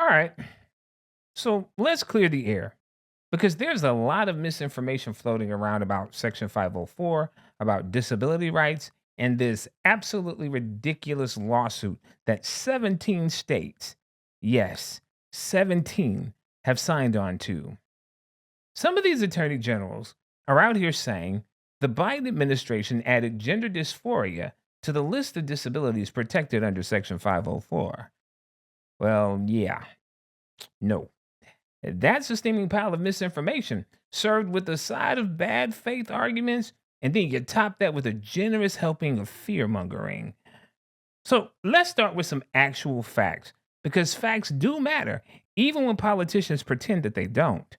All right. So let's clear the air because there's a lot of misinformation floating around about Section 504, about disability rights, and this absolutely ridiculous lawsuit that 17 states, yes, 17, have signed on to. Some of these attorney generals are out here saying the Biden administration added gender dysphoria to the list of disabilities protected under Section 504. Well, yeah, no. That's a steaming pile of misinformation served with a side of bad faith arguments, and then you top that with a generous helping of fear mongering. So let's start with some actual facts, because facts do matter, even when politicians pretend that they don't.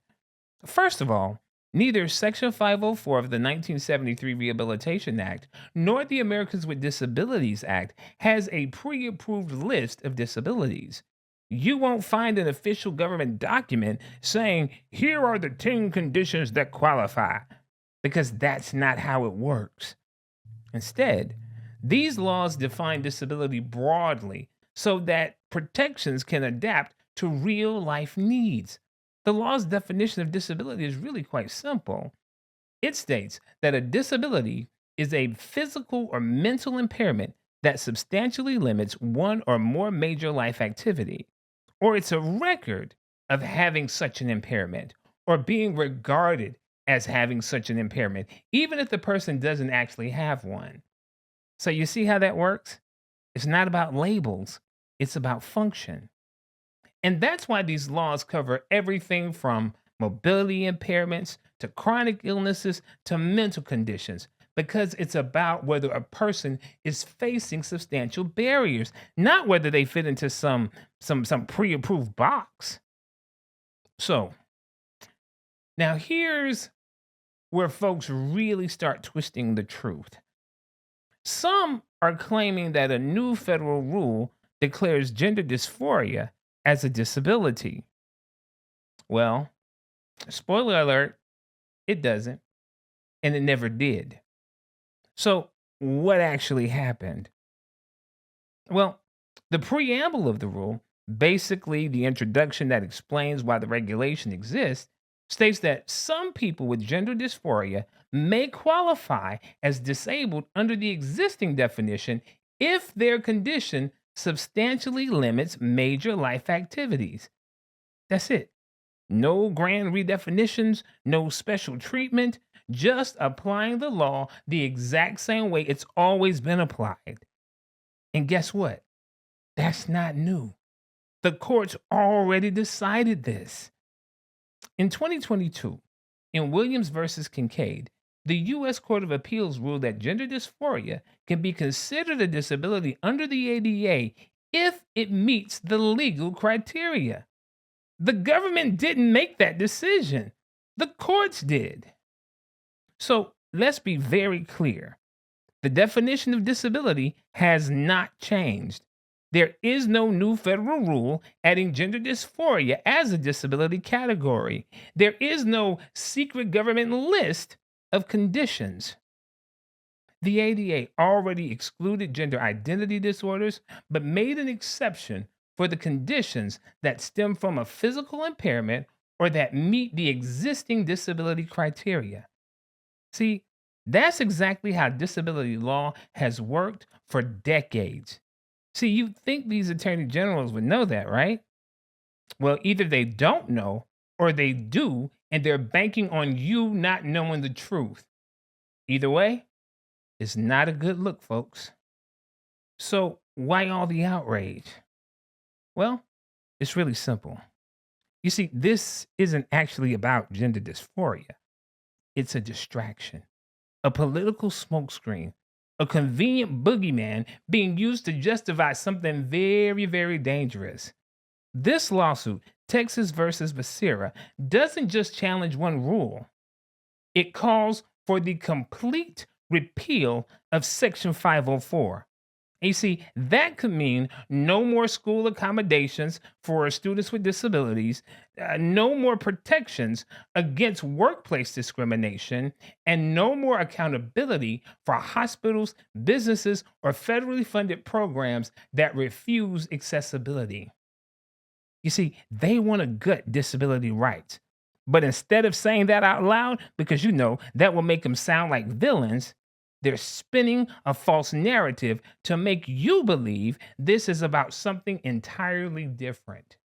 First of all, neither Section 504 of the 1973 Rehabilitation Act nor the Americans with Disabilities Act has a pre approved list of disabilities. You won't find an official government document saying, here are the 10 conditions that qualify, because that's not how it works. Instead, these laws define disability broadly so that protections can adapt to real life needs. The law's definition of disability is really quite simple. It states that a disability is a physical or mental impairment that substantially limits one or more major life activity, or it's a record of having such an impairment or being regarded as having such an impairment, even if the person doesn't actually have one. So you see how that works? It's not about labels, it's about function. And that's why these laws cover everything from mobility impairments to chronic illnesses to mental conditions, because it's about whether a person is facing substantial barriers, not whether they fit into some pre-approved box. So, now here's where folks really start twisting the truth. Some are claiming that a new federal rule declares gender dysphoria as a disability. Well, spoiler alert, it doesn't, and it never did. So, what actually happened? Well, the preamble of the rule, basically the introduction that explains why the regulation exists, states that some people with gender dysphoria may qualify as disabled under the existing definition if their condition substantially limits major life activities. That's it. No grand redefinitions, no special treatment, just applying the law the exact same way it's always been applied. And guess what? That's not new. The courts already decided this. In 2022, in Williams versus Kincaid, the U.S. Court of Appeals ruled that gender dysphoria can be considered a disability under the ADA if it meets the legal criteria. The government didn't make that decision, the courts did. So let's be very clear. The definition of disability has not changed. There is no new federal rule adding gender dysphoria as a disability category. There is no secret government list of conditions. The ADA already excluded gender identity disorders, but made an exception for the conditions that stem from a physical impairment or that meet the existing disability criteria. See, that's exactly how disability law has worked for decades. See, you think these attorney generals would know that, right? Well, either they don't know or they do, and they're banking on you not knowing the truth. Either way, it's not a good look, folks. So, why all the outrage? Well, it's really simple. You see, this isn't actually about gender dysphoria, it's a distraction, a political smokescreen, a convenient boogeyman being used to justify something very, very dangerous. This lawsuit, Texas versus Becerra, doesn't just challenge one rule, it calls for the complete repeal of Section 504. And you see, that could mean no more school accommodations for students with disabilities, no more protections against workplace discrimination, and no more accountability for hospitals, businesses, or federally funded programs that refuse accessibility. You see, they want to gut disability rights. But instead of saying that out loud, because that will make them sound like villains, they're spinning a false narrative to make you believe this is about something entirely different.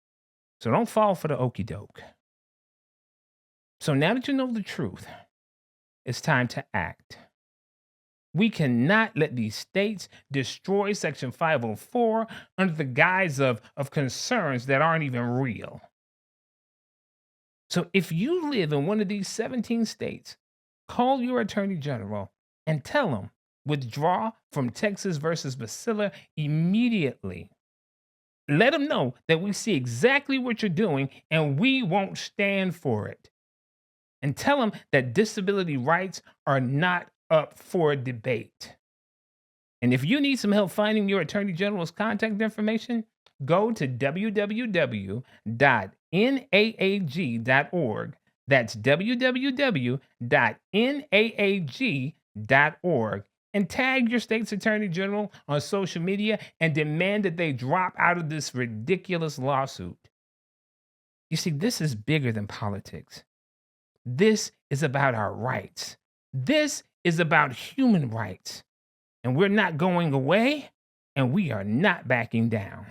So don't fall for the okey doke. So now that you know the truth, it's time to act. We cannot let these states destroy Section 504 under the guise of concerns that aren't even real. So if you live in one of these 17 states, call your attorney general and tell them withdraw from Texas versus Becerra immediately. Let them know that we see exactly what you're doing and we won't stand for it. And tell them that disability rights are not up for debate. And if you need some help finding your attorney general's contact information, go to www.naag.org. That's www.naag.org. And tag your state's attorney general on social media and demand that they drop out of this ridiculous lawsuit. You see, this is bigger than politics. This is about our rights. This is about human rights. And we're not going away, and we are not backing down.